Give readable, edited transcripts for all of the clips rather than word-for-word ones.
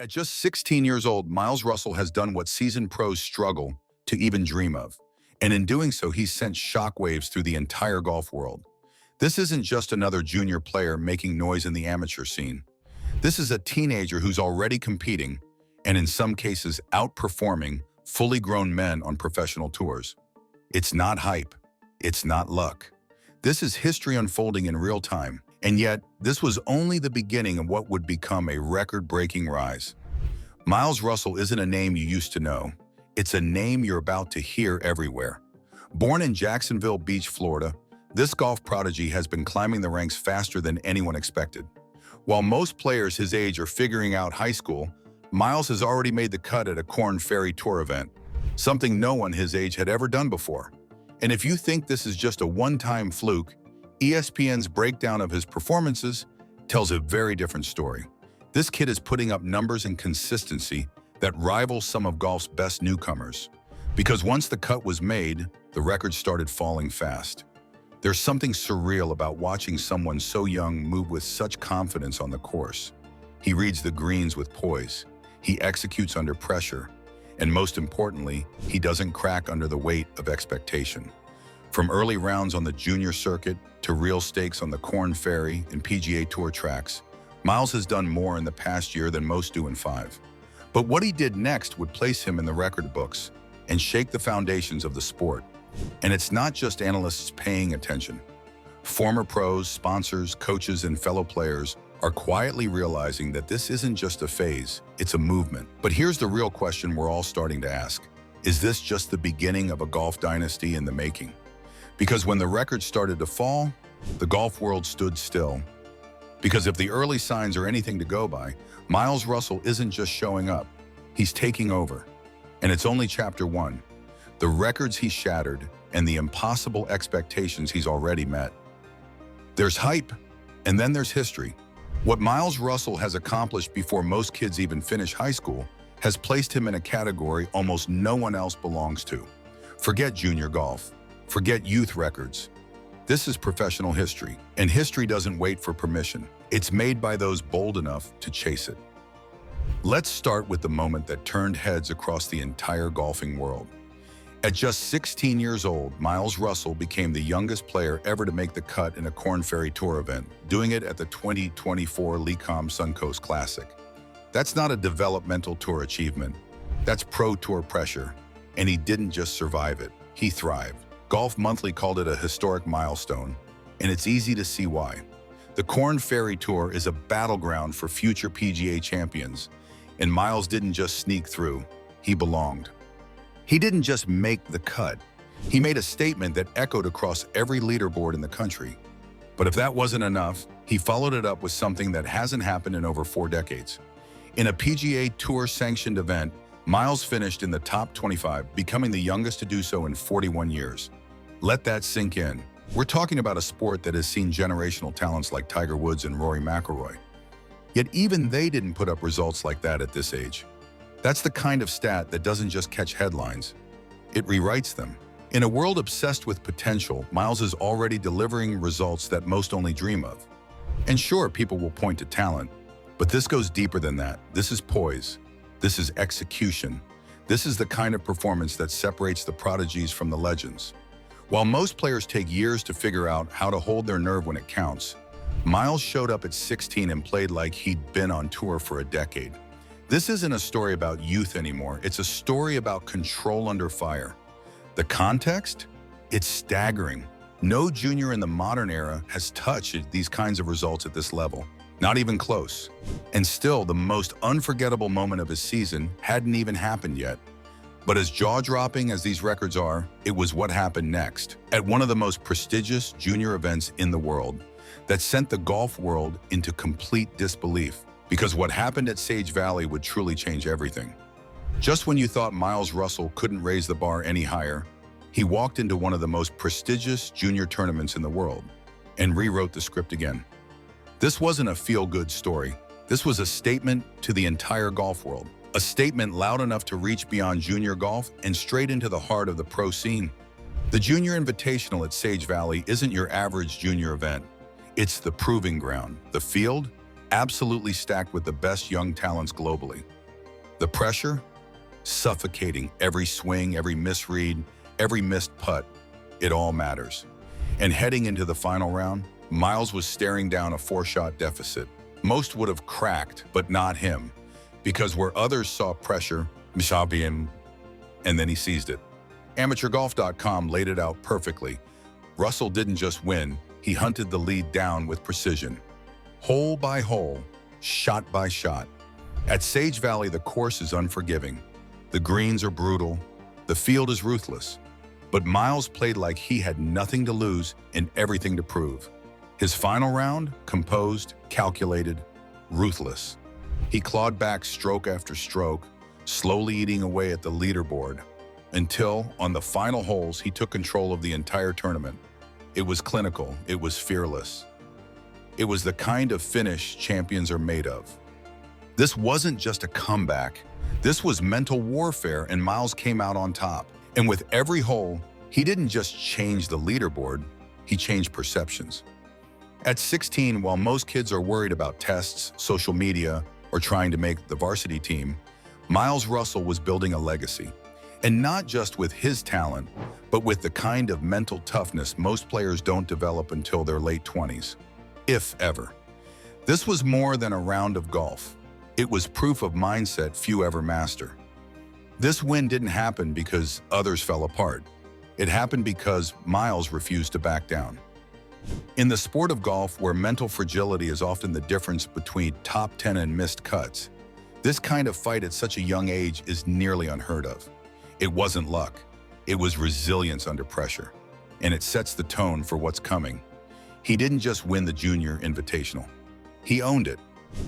At just 16 years old, Miles Russell has done what seasoned pros struggle to even dream of. And in doing so, he's sent shockwaves through the entire golf world. This isn't just another junior player making noise in the amateur scene. This is a teenager who's already competing, and in some cases outperforming, fully grown men on professional tours. It's not hype. It's not luck. This is history unfolding in real time. And yet, this was only the beginning of what would become a record-breaking rise. Miles Russell isn't a name you used to know. It's a name you're about to hear everywhere. Born in Jacksonville Beach, Florida, this golf prodigy has been climbing the ranks faster than anyone expected. While most players his age are figuring out high school, Miles has already made the cut at a Korn Ferry Tour event, something no one his age had ever done before. And if you think this is just a one-time fluke, ESPN's breakdown of his performances tells a very different story. This kid is putting up numbers and consistency that rival some of golf's best newcomers. Because once the cut was made, the records started falling fast. There's something surreal about watching someone so young move with such confidence on the course. He reads the greens with poise. He executes under pressure. And most importantly, he doesn't crack under the weight of expectation. From early rounds on the junior circuit to real stakes on the Korn Ferry and PGA Tour tracks, Miles has done more in the past year than most do in 5. But what he did next would place him in the record books and shake the foundations of the sport. And it's not just analysts paying attention. Former pros, sponsors, coaches, and fellow players are quietly realizing that this isn't just a phase, it's a movement. But here's the real question we're all starting to ask. Is this just the beginning of a golf dynasty in the making? Because when the records started to fall, the golf world stood still. Because if the early signs are anything to go by, Miles Russell isn't just showing up, he's taking over. And it's only chapter 1. The records he shattered and the impossible expectations he's already met. There's hype, and then there's history. What Miles Russell has accomplished before most kids even finish high school has placed him in a category almost no one else belongs to. Forget junior golf. Forget youth records. This is professional history, and history doesn't wait for permission. It's made by those bold enough to chase it. Let's start with the moment that turned heads across the entire golfing world. At just 16 years old, Miles Russell became the youngest player ever to make the cut in a Korn Ferry Tour event, doing it at the 2024 Lecom Suncoast Classic. That's not a developmental tour achievement. That's pro tour pressure. And he didn't just survive it, he thrived. Golf Monthly called it a historic milestone, and it's easy to see why. The Korn Ferry Tour is a battleground for future PGA champions, and Miles didn't just sneak through, he belonged. He didn't just make the cut, he made a statement that echoed across every leaderboard in the country. But if that wasn't enough, he followed it up with something that hasn't happened in over 4 decades. In a PGA Tour-sanctioned event, Miles finished in the top 25, becoming the youngest to do so in 41 years. Let that sink in. We're talking about a sport that has seen generational talents like Tiger Woods and Rory McIlroy. Yet even they didn't put up results like that at this age. That's the kind of stat that doesn't just catch headlines. It rewrites them. In a world obsessed with potential, Miles is already delivering results that most only dream of. And sure, people will point to talent, but this goes deeper than that. This is poise. This is execution. This is the kind of performance that separates the prodigies from the legends. While most players take years to figure out how to hold their nerve when it counts, Miles showed up at 16 and played like he'd been on tour for a decade. This isn't a story about youth anymore. It's a story about control under fire. The context? It's staggering. No junior in the modern era has touched these kinds of results at this level. Not even close. And still, the most unforgettable moment of his season hadn't even happened yet. But as jaw-dropping as these records are, it was what happened next, at one of the most prestigious junior events in the world, that sent the golf world into complete disbelief. Because what happened at Sage Valley would truly change everything. Just when you thought Miles Russell couldn't raise the bar any higher, he walked into one of the most prestigious junior tournaments in the world and rewrote the script again. This wasn't a feel-good story. This was a statement to the entire golf world. A statement loud enough to reach beyond junior golf and straight into the heart of the pro scene. The Junior Invitational at Sage Valley isn't your average junior event. It's the proving ground, the field, absolutely stacked with the best young talents globally. The pressure? Suffocating. Every swing, every misread, every missed putt, it all matters. And heading into the final round, Miles was staring down a 4-shot deficit. Most would have cracked, but not him, because where others saw pressure, and then he seized it. AmateurGolf.com laid it out perfectly. Russell didn't just win, he hunted the lead down with precision. Hole by hole, shot by shot. At Sage Valley, the course is unforgiving. The greens are brutal, the field is ruthless. But Miles played like he had nothing to lose and everything to prove. His final round, composed, calculated, ruthless. He clawed back stroke after stroke, slowly eating away at the leaderboard, until, on the final holes, he took control of the entire tournament. It was clinical, it was fearless. It was the kind of finish champions are made of. This wasn't just a comeback. This was mental warfare, and Miles came out on top. And with every hole, he didn't just change the leaderboard, he changed perceptions. At 16, while most kids are worried about tests, social media, or trying to make the varsity team, Miles Russell was building a legacy. And not just with his talent, but with the kind of mental toughness most players don't develop until their late 20s, if ever. This was more than a round of golf. It was proof of mindset few ever master. This win didn't happen because others fell apart. It happened because Miles refused to back down. In the sport of golf, where mental fragility is often the difference between top 10 and missed cuts, this kind of fight at such a young age is nearly unheard of. It wasn't luck. It was resilience under pressure. And it sets the tone for what's coming. He didn't just win the Junior Invitational. He owned it.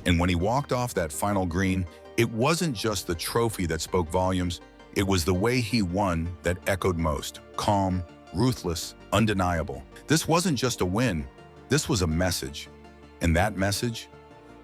And when he walked off that final green, it wasn't just the trophy that spoke volumes, it was the way he won that echoed most. Calm, ruthless, undeniable. This wasn't just a win, this was a message. And that message?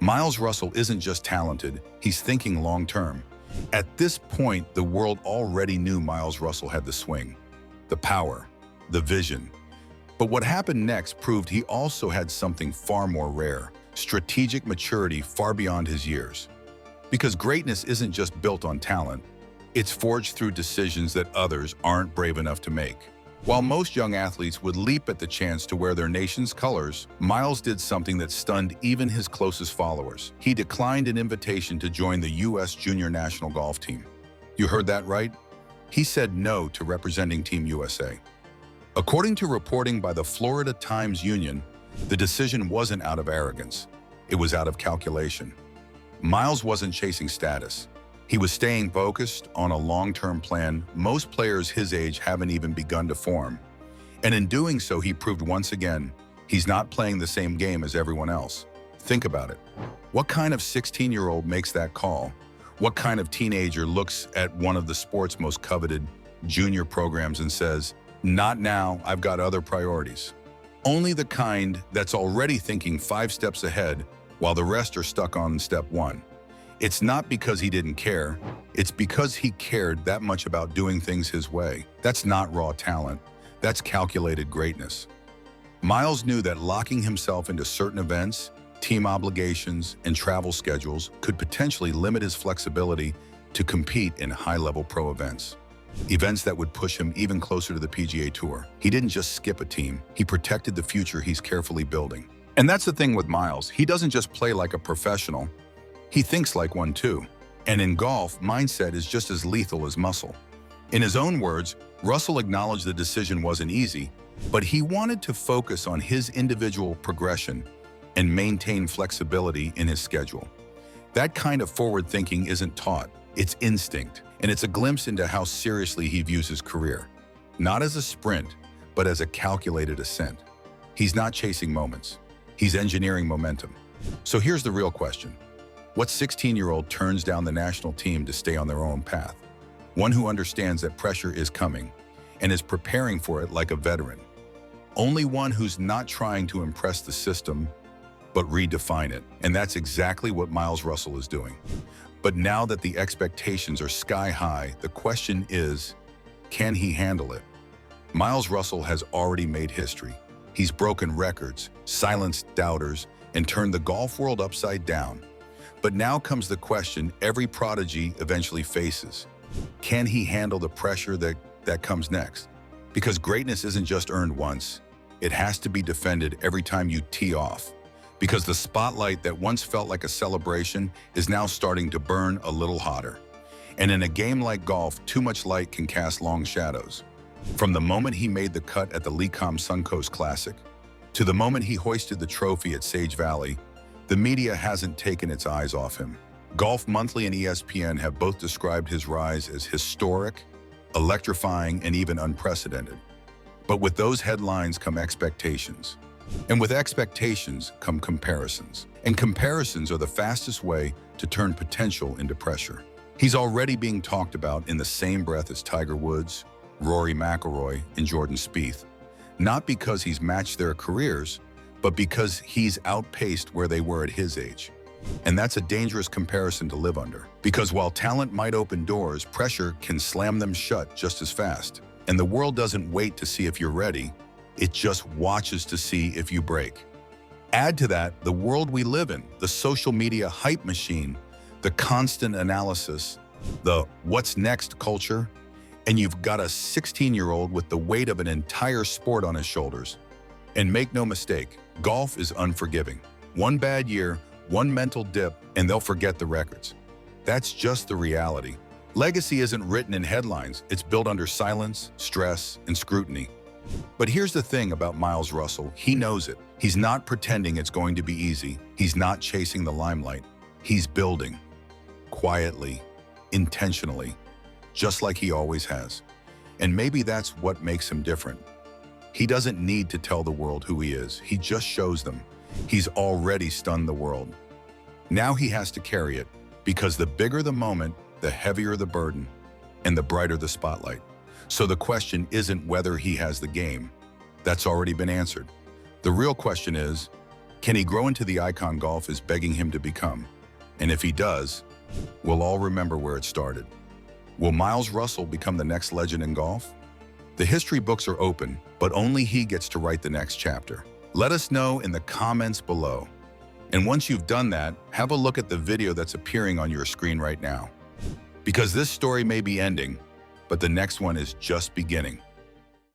Miles Russell isn't just talented, he's thinking long-term. At this point, the world already knew Miles Russell had the swing, the power, the vision. But what happened next proved he also had something far more rare. Strategic maturity far beyond his years. Because greatness isn't just built on talent, it's forged through decisions that others aren't brave enough to make. While most young athletes would leap at the chance to wear their nation's colors, Miles did something that stunned even his closest followers. He declined an invitation to join the U.S. Junior National Golf Team. You heard that right? He said no to representing Team USA. According to reporting by the Florida Times-Union, the decision wasn't out of arrogance. It was out of calculation. Miles wasn't chasing status. He was staying focused on a long-term plan most players his age haven't even begun to form. And in doing so, he proved once again, he's not playing the same game as everyone else. Think about it. What kind of 16-year-old makes that call? What kind of teenager looks at one of the sport's most coveted junior programs and says, "Not now, I've got other priorities"? Only the kind that's already thinking 5 steps ahead while the rest are stuck on step 1. It's not because he didn't care, it's because he cared that much about doing things his way. That's not raw talent, that's calculated greatness. Miles knew that locking himself into certain events, team obligations, and travel schedules could potentially limit his flexibility to compete in high-level pro events. Events that would push him even closer to the PGA Tour. He didn't just skip a team, he protected the future he's carefully building. And that's the thing with Miles, he doesn't just play like a professional, he thinks like one too. And in golf, mindset is just as lethal as muscle. In his own words, Russell acknowledged the decision wasn't easy, but he wanted to focus on his individual progression and maintain flexibility in his schedule. That kind of forward thinking isn't taught, it's instinct, and it's a glimpse into how seriously he views his career. Not as a sprint, but as a calculated ascent. He's not chasing moments, he's engineering momentum. So here's the real question. What 16-year-old turns down the national team to stay on their own path? One who understands that pressure is coming and is preparing for it like a veteran. Only one who's not trying to impress the system, but redefine it. And that's exactly what Miles Russell is doing. But now that the expectations are sky high, the question is, can he handle it? Miles Russell has already made history. He's broken records, silenced doubters, and turned the golf world upside down. But now comes the question every prodigy eventually faces. Can he handle the pressure that comes next? Because greatness isn't just earned once. It has to be defended every time you tee off. Because the spotlight that once felt like a celebration is now starting to burn a little hotter. And in a game like golf, too much light can cast long shadows. From the moment he made the cut at the Lecom Suncoast Classic, to the moment he hoisted the trophy at Sage Valley, the media hasn't taken its eyes off him. Golf Monthly and ESPN have both described his rise as historic, electrifying, and even unprecedented. But with those headlines come expectations. And with expectations come comparisons. And comparisons are the fastest way to turn potential into pressure. He's already being talked about in the same breath as Tiger Woods, Rory McIlroy, and Jordan Spieth. Not because he's matched their careers, but because he's outpaced where they were at his age. And that's a dangerous comparison to live under. Because while talent might open doors, pressure can slam them shut just as fast. And the world doesn't wait to see if you're ready, it just watches to see if you break. Add to that the world we live in, the social media hype machine, the constant analysis, the what's next culture, and you've got a 16-year-old with the weight of an entire sport on his shoulders. And make no mistake, golf is unforgiving. One bad year, one mental dip, and they'll forget the records. That's just the reality. Legacy isn't written in headlines, it's built under silence, stress, and scrutiny. But here's the thing about Miles Russell, he knows it. He's not pretending it's going to be easy. He's not chasing the limelight. He's building. Quietly, intentionally, just like he always has. And maybe that's what makes him different. He doesn't need to tell the world who he is. He just shows them. He's already stunned the world. Now he has to carry it, because the bigger the moment, the heavier the burden, and the brighter the spotlight. So the question isn't whether he has the game. That's already been answered. The real question is, can he grow into the icon golf is begging him to become? And if he does, we'll all remember where it started. Will Miles Russell become the next legend in golf? The history books are open, but only he gets to write the next chapter. Let us know in the comments below. And once you've done that, have a look at the video that's appearing on your screen right now. Because this story may be ending, but the next one is just beginning.